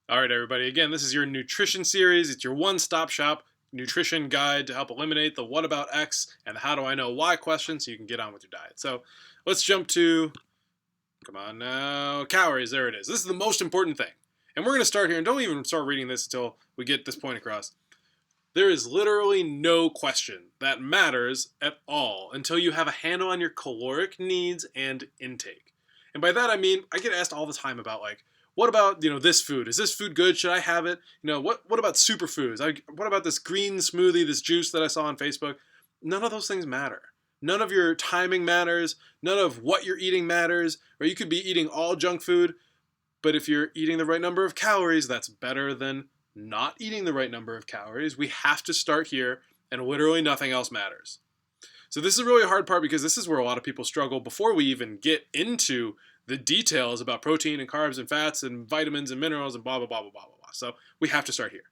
All right, everybody. Again, this is your nutrition series. It's your one-stop shop nutrition guide to help eliminate the what about X and the how do I know why question so you can get on with your diet. So let's jump to, come on now, calories. There it is. This is the most important thing. And we're going to start here, and don't even start reading this until we get this point across. There is literally no question that matters at all until you have a handle on your caloric needs and intake. And by that I mean, I get asked all the time about like, what about, this food? Is this food good? Should I have it? What about superfoods? What about this green smoothie, this juice that I saw on Facebook? None of those things matter. None of your timing matters. None of what you're eating matters. Or you could be eating all junk food, but if you're eating the right number of calories, that's better than not eating the right number of calories. We have to start here, and literally nothing else matters. So this is a really hard part because this is where a lot of people struggle before we even get into the details about protein and carbs and fats and vitamins and minerals and blah, blah, blah, blah, blah, blah, blah. So we have to start here.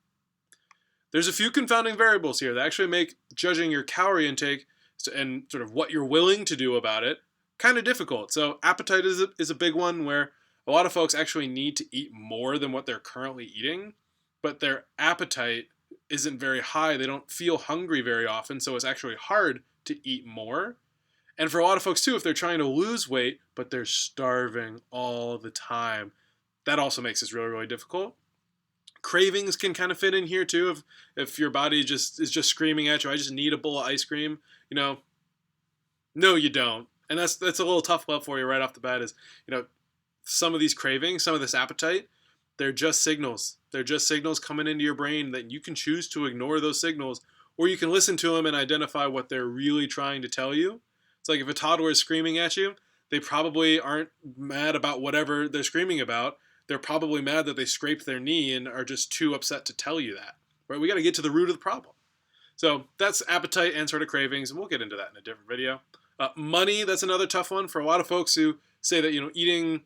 There's a few confounding variables here that actually make judging your calorie intake and sort of what you're willing to do about it kind of difficult. So appetite is a big one where a lot of folks actually need to eat more than what they're currently eating, but their appetite isn't very high. They don't feel hungry very often, so it's actually hard to eat more. And for a lot of folks too, if they're trying to lose weight, but they're starving all the time, that also makes this really, really difficult. Cravings can kind of fit in here too. If your body is just screaming at you, I just need a bowl of ice cream, no, you don't. And that's a little tough love for you right off the bat is, some of these cravings, some of this appetite, they're just signals. They're just signals coming into your brain that you can choose to ignore those signals, or you can listen to them and identify what they're really trying to tell you. It's like if a toddler is screaming at you, they probably aren't mad about whatever they're screaming about. They're probably mad that they scraped their knee and are just too upset to tell you that. Right? We got to get to the root of the problem. So that's appetite and sort of cravings, and we'll get into that in a different video. Money, that's another tough one for a lot of folks who say that eating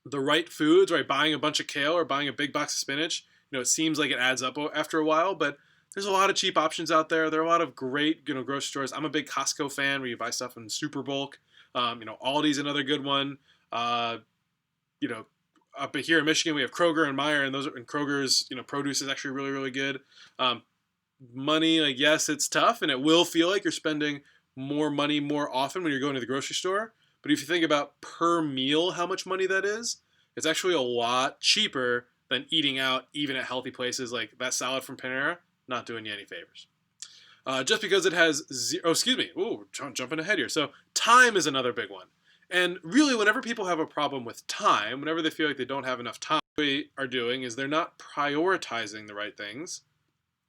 the right foods, right, buying a bunch of kale or buying a big box of spinach, it seems like it adds up after a while, but there's a lot of cheap options out there. There are a lot of great, grocery stores. I'm a big Costco fan where you buy stuff in super bulk. Aldi's another good one. Up here in Michigan, we have Kroger and Meijer, and Kroger's, produce is actually really, really good. Money, like, yes, it's tough, and it will feel like you're spending more money more often when you're going to the grocery store. But if you think about per meal how much money that is, it's actually a lot cheaper than eating out even at healthy places like that salad from Panera. Not doing you any favors. Just because it has jumping ahead here. So time is another big one. And really, whenever people have a problem with time, whenever they feel like they don't have enough time, what they are doing is they're not prioritizing the right things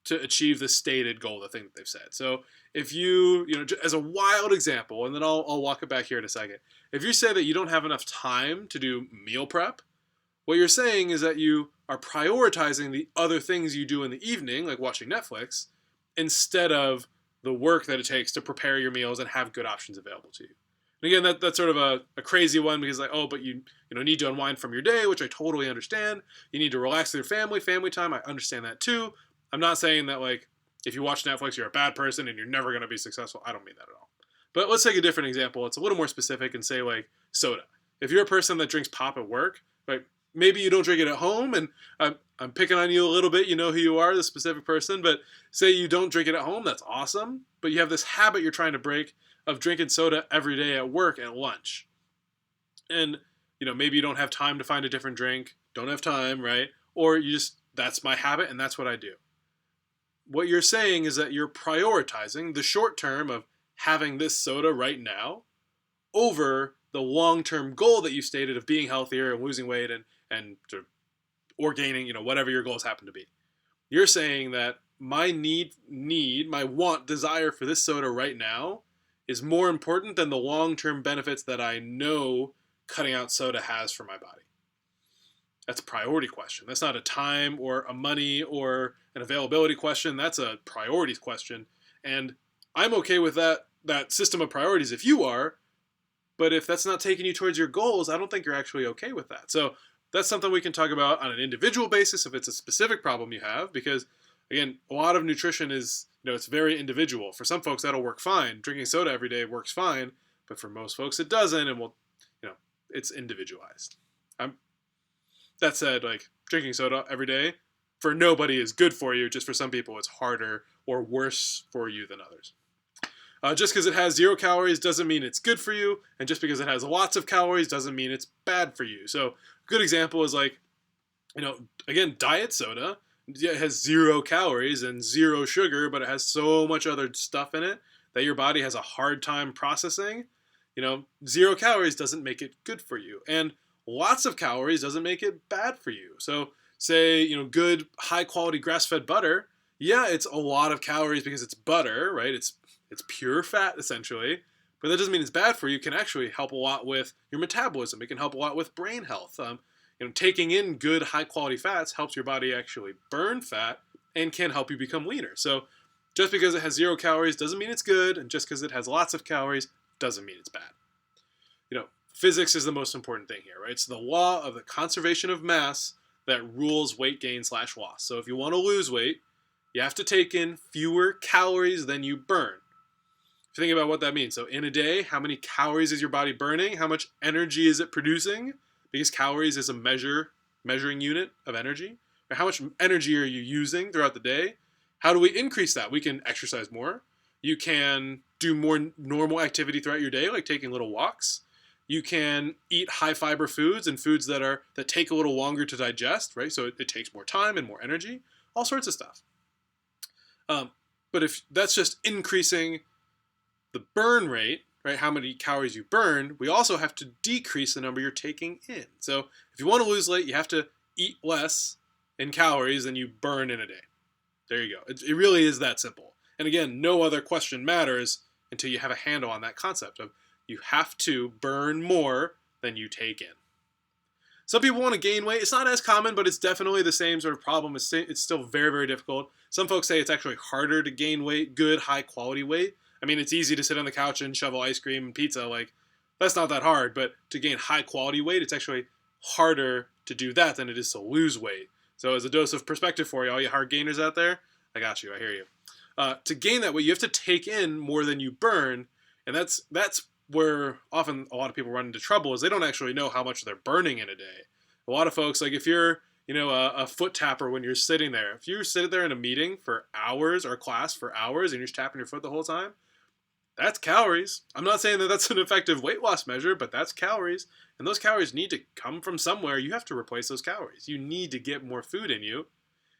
to achieve the stated goal, the thing that they've said. So if you, as a wild example, and then I'll walk it back here in a second. If you say that you don't have enough time to do meal prep, what you're saying is that you are prioritizing the other things you do in the evening, like watching Netflix, instead of the work that it takes to prepare your meals and have good options available to you. And again, that's sort of a crazy one because but you need to unwind from your day, which I totally understand. You need to relax with your family time. I understand that too. I'm not saying that if you watch Netflix, you're a bad person and you're never going to be successful. I don't mean that at all. But let's take a different example. It's a little more specific and say soda. If you're a person that drinks pop at work, maybe you don't drink it at home, and I'm picking on you a little bit. You know who you are, the specific person, but say you don't drink it at home, that's awesome. But you have this habit you're trying to break of drinking soda every day at work at lunch. And, maybe you don't have time to find a different drink, don't have time, right? Or that's my habit and that's what I do. What you're saying is that you're prioritizing the short term of having this soda right now over the long-term goal that you stated of being healthier and losing weight and or gaining, whatever your goals happen to be. You're saying that my my want, desire for this soda right now is more important than the long-term benefits that I know cutting out soda has for my body. That's a priority question. That's not a time or a money or an availability question. That's a priorities question. And I'm okay with that system of priorities if you are, but if that's not taking you towards your goals, I don't think you're actually okay with that. So that's something we can talk about on an individual basis if it's a specific problem you have, because again, a lot of nutrition is, it's very individual. For some folks, that'll work fine. Drinking soda every day works fine, but for most folks, it doesn't, and it's individualized. That said, drinking soda every day for nobody is good for you. Just for some people, it's harder or worse for you than others. Just because it has 0 calories doesn't mean it's good for you, and just because it has lots of calories doesn't mean it's bad for you. So a good example is like, again, diet soda. Yeah, it has 0 calories and 0 sugar, but it has so much other stuff in it that your body has a hard time processing. 0 calories doesn't make it good for you, and lots of calories doesn't make it bad for you. So say, good high quality grass-fed butter, yeah, it's a lot of calories because it's butter, right? It's pure fat essentially, but that doesn't mean it's bad for you. It can actually help a lot with your metabolism. It can help a lot with brain health. Taking in good high quality fats helps your body actually burn fat and can help you become leaner. So just because it has 0 calories doesn't mean it's good, and just because it has lots of calories doesn't mean it's bad. Physics is the most important thing here, right? It's the law of the conservation of mass that rules weight gain/loss. So if you want to lose weight, you have to take in fewer calories than you burn. If you think about what that means, so in a day, how many calories is your body burning? How much energy is it producing? Because calories is a measuring unit of energy. Or how much energy are you using throughout the day? How do we increase that? We can exercise more. You can do more normal activity throughout your day, like taking little walks. You can eat high fiber foods and foods that take a little longer to digest, right? So it takes more time and more energy, all sorts of stuff. But if that's just increasing the burn rate, right, how many calories you burn, we also have to decrease the number you're taking in. So if you want to lose weight, you have to eat less in calories than you burn in a day. There you go. It really is that simple. And again, no other question matters until you have a handle on that concept of you have to burn more than you take in. Some people want to gain weight. It's not as common, but it's definitely the same sort of problem. It's still very, very difficult. Some folks say it's actually harder to gain weight, good, high quality weight. I mean, it's easy to sit on the couch and shovel ice cream and pizza. Like, that's not that hard. But to gain high quality weight, it's actually harder to do that than it is to lose weight. So as a dose of perspective for you, all you hard gainers out there, I got you. I hear you. To gain that weight, you have to take in more than you burn. And that's where often a lot of people run into trouble, is they don't actually know how much they're burning in a day. A lot of folks, like if you're a foot tapper when you're sitting there, if you sit there in a meeting for hours or class for hours and you're just tapping your foot the whole time, that's calories. I'm not saying that that's an effective weight loss measure, but that's calories. And those calories need to come from somewhere. You have to replace those calories. You need to get more food in you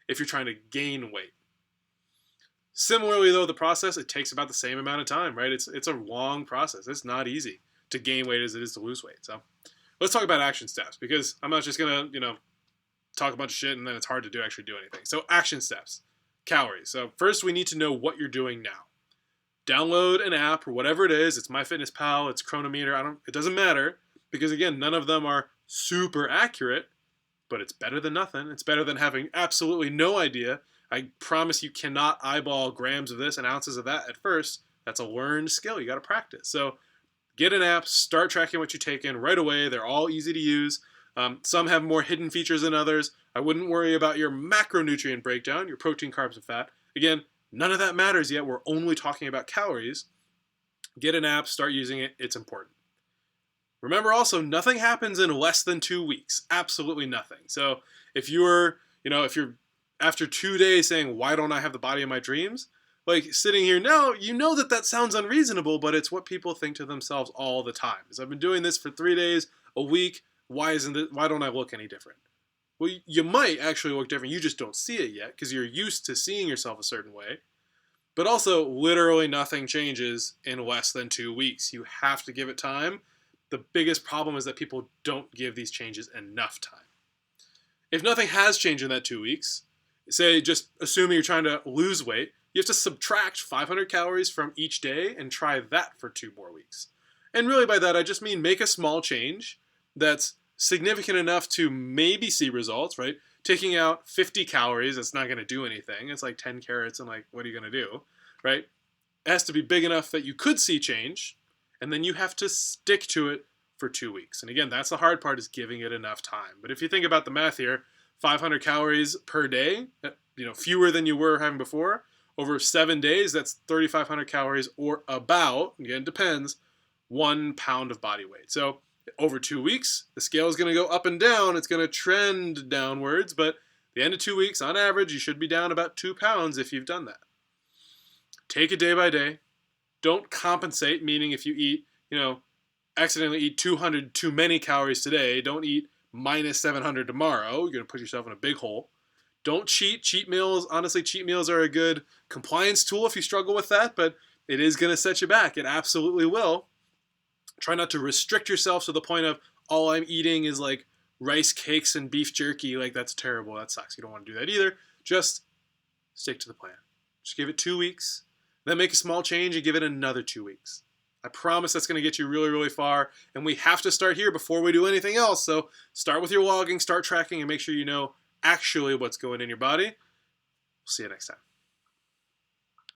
if you're trying to gain weight. Similarly, though, the process, it takes about the same amount of time, right? It's a long process. It's not easy to gain weight as it is to lose weight. So let's talk about action steps, because I'm not just going to, talk a bunch of shit and then it's hard to actually do anything. So action steps, calories. So first we need to know what you're doing now. Download an app or whatever it is. It's MyFitnessPal, it's Chronometer. It doesn't matter, because again, none of them are super accurate, but it's better than nothing. It's better than having absolutely no idea. I promise you cannot eyeball grams of this and ounces of that at first. That's a learned skill. You got to practice. So get an app, start tracking what you take in right away. They're all easy to use. Some have more hidden features than others. I wouldn't worry about your macronutrient breakdown, your protein, carbs, and fat. Again, none of that matters yet. We're only talking about calories. Get an app, start using it. It's important. Remember also, nothing happens in less than 2 weeks. Absolutely nothing. So if you're after 2 days saying, why don't I have the body of my dreams? Like sitting here now, that sounds unreasonable, but it's what people think to themselves all the time. Is I've been doing this for 3 days, a week. Why don't I look any different? Well, you might actually look different. You just don't see it yet because you're used to seeing yourself a certain way. But also, literally nothing changes in less than 2 weeks. You have to give it time. The biggest problem is that people don't give these changes enough time. If nothing has changed in that 2 weeks, say just assuming you're trying to lose weight, you have to subtract 500 calories from each day and try that for 2 more weeks. And really by that, I just mean make a small change that's significant enough to maybe see results, right? Taking out 50 calories, that's not going to do anything. It's like 10 carrots and like, what are you going to do, right? It has to be big enough that you could see change, and then you have to stick to it for 2 weeks. And again, that's the hard part, is giving it enough time. But if you think about the math here, 500 calories per day, fewer than you were having before, over 7 days, that's 3,500 calories, or about, again, depends, 1 pound of body weight. So Over 2 weeks, the scale is going to go up and down. It's going to trend downwards, but the end of 2 weeks, on average, you should be down about 2 pounds if you've done that. Take it day by day. Don't compensate, meaning if you eat, accidentally eat 200 too many calories today, don't eat minus 700 tomorrow. You're going to put yourself in a big hole. Don't cheat. Cheat meals, honestly, cheat meals are a good compliance tool if you struggle with that, but it is going to set you back. It absolutely will. Try not to restrict yourself to the point of all I'm eating is like rice cakes and beef jerky. Like, that's terrible. That sucks. You don't want to do that either. Just stick to the plan. Just give it 2 weeks. Then make a small change and give it another 2 weeks. I promise that's going to get you really, really far. And we have to start here before we do anything else. So start with your logging, start tracking, and make sure you know actually what's going in your body. We'll see you next time.